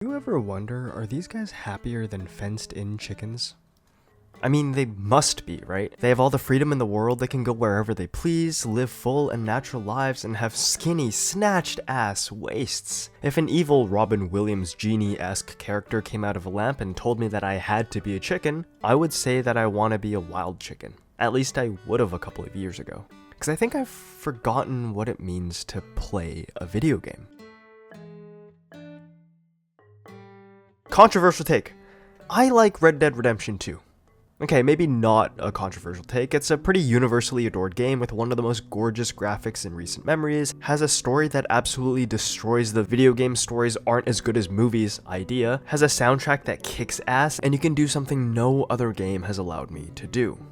You ever wonder, are these guys happier than fenced-in chickens? I mean, they must be, right? They have all the freedom in the world, they can go wherever they please, live full and natural lives, and have skinny, snatched ass waists. If an evil Robin Williams genie-esque character came out of a lamp and told me that I had to be a chicken, I would say that I want to be a wild chicken. At least I would have a couple of years ago. Because I think I've forgotten what it means to play a video game. Controversial take. I like Red Dead Redemption 2. Okay, maybe not a controversial take, it's a pretty universally adored game with one of the most gorgeous graphics in recent memories, has a story that absolutely destroys the video game stories aren't as good as movies idea, has a soundtrack that kicks ass, and you can do something no other game has allowed me to do.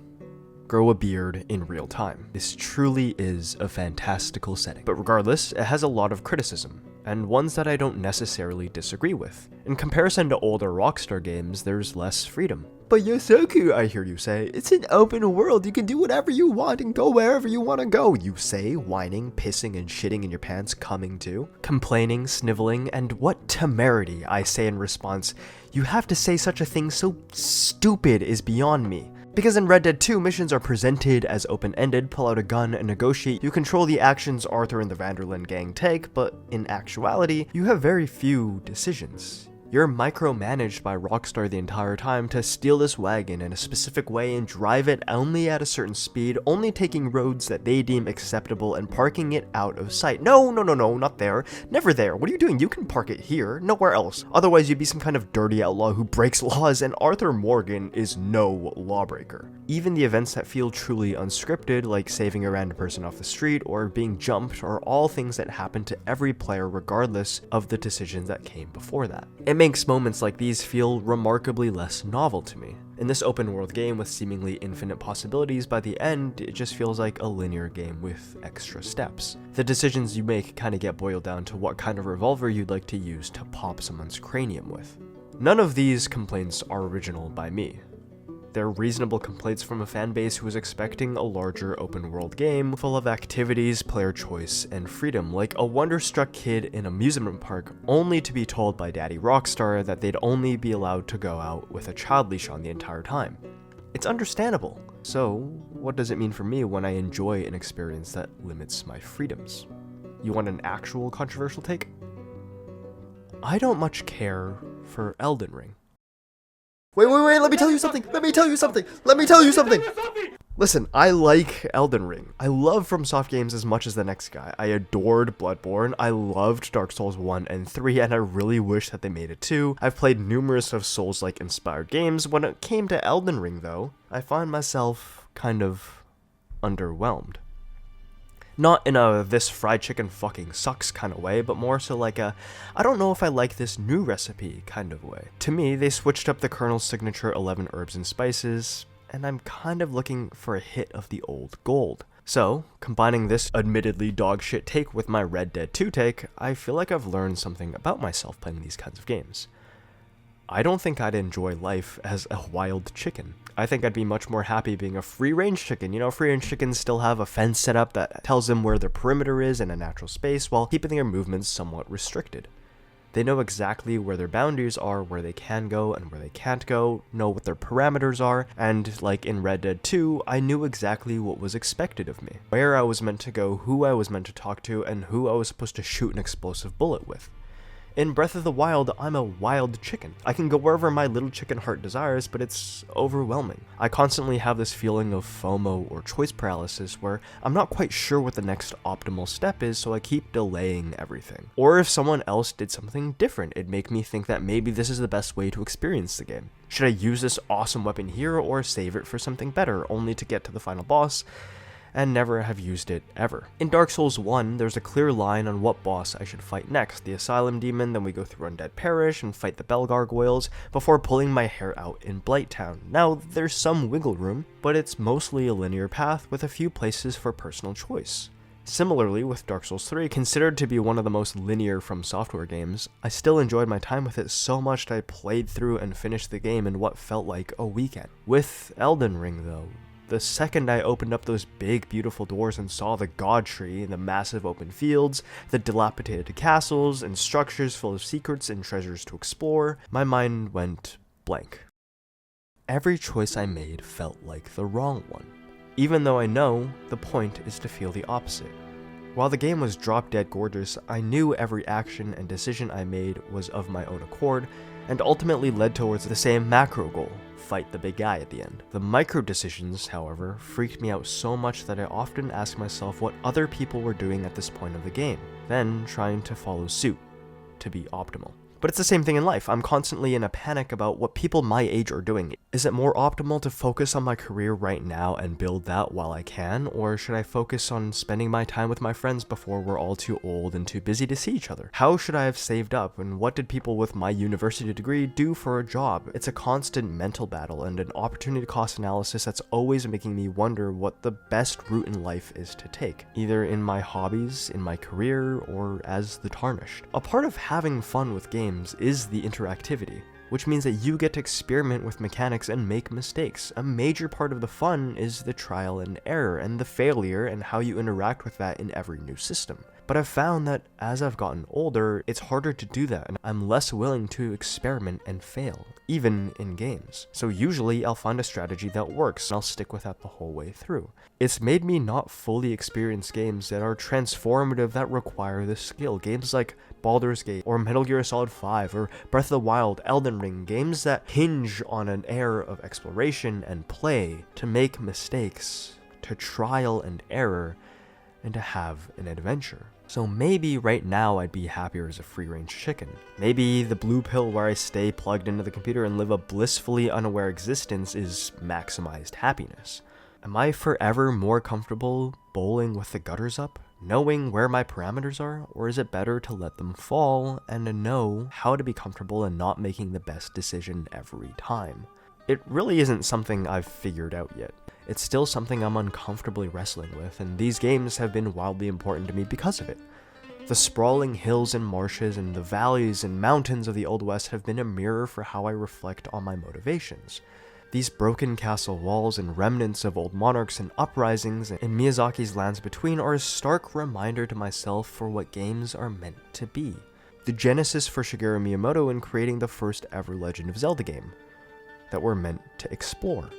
Grow a beard in real time. This truly is a fantastical setting. But regardless, it has a lot of criticism, and ones that I don't necessarily disagree with. In comparison to older Rockstar games, there's less freedom. But Yosoku, I hear you say, it's an open world, you can do whatever you want and go wherever you want to go, you say, whining, pissing and shitting in your pants, coming to, complaining, sniveling, and what temerity, I say in response, you have to say such a thing so stupid is beyond me. Because in Red Dead 2, missions are presented as open-ended, pull out a gun and negotiate, you control the actions Arthur and the Vanderlyn gang take, but in actuality, you have very few decisions. You're micromanaged by Rockstar the entire time to steal this wagon in a specific way and drive it only at a certain speed, only taking roads that they deem acceptable and parking it out of sight. No, not there. Never there. What are you doing? You can park it here, nowhere else. Otherwise, you'd be some kind of dirty outlaw who breaks laws, and Arthur Morgan is no lawbreaker. Even the events that feel truly unscripted, like saving a random person off the street or being jumped, are all things that happen to every player regardless of the decisions that came before that. It makes moments like these feel remarkably less novel to me. In this open world game with seemingly infinite possibilities, by the end, it just feels like a linear game with extra steps. The decisions you make kind of get boiled down to what kind of revolver you'd like to use to pop someone's cranium with. None of these complaints are original by me. They're reasonable complaints from a fan base who is expecting a larger open world game full of activities, player choice, and freedom, like a wonderstruck kid in an amusement park, only to be told by Daddy Rockstar that they'd only be allowed to go out with a child leash on the entire time. It's understandable. So, what does it mean for me when I enjoy an experience that limits my freedoms? You want an actual controversial take? I don't much care for Elden Ring. Wait, let me tell you something! Listen, I like Elden Ring. I love FromSoft games as much as the next guy. I adored Bloodborne, I loved Dark Souls 1 and 3, and I really wish that they made it 2. I've played numerous of Souls-like inspired games. When it came to Elden Ring, though, I find myself kind of underwhelmed. Not in a this fried chicken fucking sucks kind of way, but more so like a I don't know if I like this new recipe kind of way. To me, they switched up the Colonel's signature 11 herbs and spices, and I'm kind of looking for a hit of the old gold. So, combining this admittedly dogshit take with my Red Dead 2 take, I feel like I've learned something about myself playing these kinds of games. I don't think I'd enjoy life as a wild chicken. I think I'd be much more happy being a free-range chicken. You know, free-range chickens still have a fence set up that tells them where their perimeter is in a natural space while keeping their movements somewhat restricted. They know exactly where their boundaries are, where they can go and where they can't go, know what their parameters are, and like in Red Dead 2, I knew exactly what was expected of me. Where I was meant to go, who I was meant to talk to, and who I was supposed to shoot an explosive bullet with. In Breath of the Wild, I'm a wild chicken. I can go wherever my little chicken heart desires, but it's overwhelming. I constantly have this feeling of FOMO or choice paralysis where I'm not quite sure what the next optimal step is, so I keep delaying everything. Or if someone else did something different, it'd make me think that maybe this is the best way to experience the game. Should I use this awesome weapon here or save it for something better, only to get to the final boss and never have used it ever? In Dark Souls 1, there's a clear line on what boss I should fight next. The Asylum Demon, then we go through Undead Parish and fight the Bell Gargoyles before pulling my hair out in Blighttown. Now, there's some wiggle room, but it's mostly a linear path with a few places for personal choice. Similarly, with Dark Souls 3, considered to be one of the most linear From Software games, I still enjoyed my time with it so much that I played through and finished the game in what felt like a weekend. With Elden Ring, though, The second I opened up those big, beautiful doors and saw the God Tree, the massive open fields, the dilapidated castles, and structures full of secrets and treasures to explore, my mind went blank. Every choice I made felt like the wrong one, even though I know the point is to feel the opposite. While the game was drop-dead gorgeous, I knew every action and decision I made was of my own accord, and ultimately led towards the same macro goal: fight the big guy at the end. The micro decisions, however, freaked me out so much that I often asked myself what other people were doing at this point of the game, then trying to follow suit, to be optimal. But it's the same thing in life. I'm constantly in a panic about what people my age are doing. Is it more optimal to focus on my career right now and build that while I can, or should I focus on spending my time with my friends before we're all too old and too busy to see each other? How should I have saved up, and what did people with my university degree do for a job? It's a constant mental battle and an opportunity cost analysis that's always making me wonder what the best route in life is to take, either in my hobbies, in my career, or as the Tarnished. A part of having fun with games is the interactivity, which means that you get to experiment with mechanics and make mistakes. A major part of the fun is the trial and error and the failure and how you interact with that in every new system. But I've found that as I've gotten older, it's harder to do that, and I'm less willing to experiment and fail, even in games. So usually I'll find a strategy that works, and I'll stick with that the whole way through. It's made me not fully experience games that are transformative, that require this skill. Games like Baldur's Gate, or Metal Gear Solid 5, or Breath of the Wild, Elden Ring, games that hinge on an air of exploration and play, to make mistakes, to trial and error, and to have an adventure. So maybe right now I'd be happier as a free-range chicken. Maybe the blue pill where I stay plugged into the computer and live a blissfully unaware existence is maximized happiness. Am I forever more comfortable bowling with the gutters up, knowing where my parameters are, or is it better to let them fall and to know how to be comfortable and not making the best decision every time? It really isn't something I've figured out yet. It's still something I'm uncomfortably wrestling with, and these games have been wildly important to me because of it. The sprawling hills and marshes and the valleys and mountains of the Old West have been a mirror for how I reflect on my motivations. These broken castle walls and remnants of old monarchs and uprisings in Miyazaki's Lands Between are a stark reminder to myself for what games are meant to be. The genesis for Shigeru Miyamoto in creating the first ever Legend of Zelda game that we're meant to explore.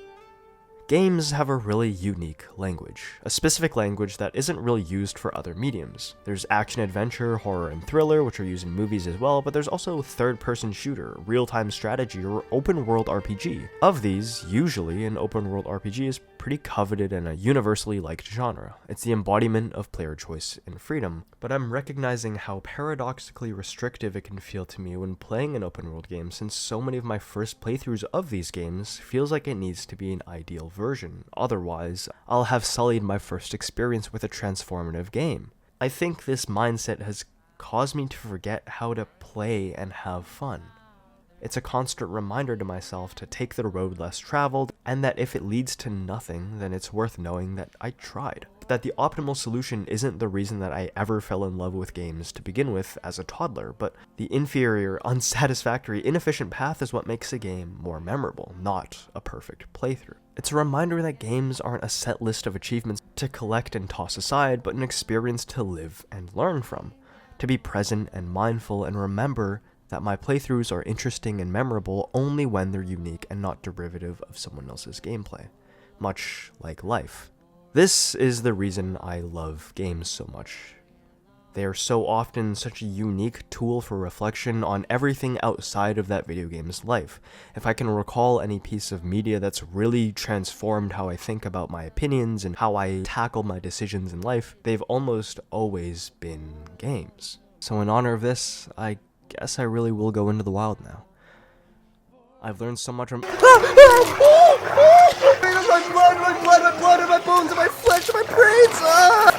Games have a really unique language, a specific language that isn't really used for other mediums. There's action-adventure, horror, and thriller, which are used in movies as well, but there's also third-person shooter, real-time strategy, or open-world RPG. Of these, usually an open-world RPG is pretty coveted and a universally liked genre. It's the embodiment of player choice and freedom, but I'm recognizing how paradoxically restrictive it can feel to me when playing an open-world game, since so many of my first playthroughs of these games feels like it needs to be an ideal version. Otherwise, I'll have sullied my first experience with a transformative game. I think this mindset has caused me to forget how to play and have fun. It's a constant reminder to myself to take the road less traveled, and that if it leads to nothing, then it's worth knowing that I tried. That the optimal solution isn't the reason that I ever fell in love with games to begin with as a toddler, but the inferior, unsatisfactory, inefficient path is what makes a game more memorable, not a perfect playthrough. It's a reminder that games aren't a set list of achievements to collect and toss aside, but an experience to live and learn from. To be present and mindful and remember that my playthroughs are interesting and memorable only when they're unique and not derivative of someone else's gameplay. Much like life. This is the reason I love games so much. They are so often such a unique tool for reflection on everything outside of that video game's life. If I can recall any piece of media that's really transformed how I think about my opinions and how I tackle my decisions in life, they've almost always been games. So in honor of this, I guess I really will go into the wild now. I've learned so much from my blood, my bones, and my flesh, and my brains!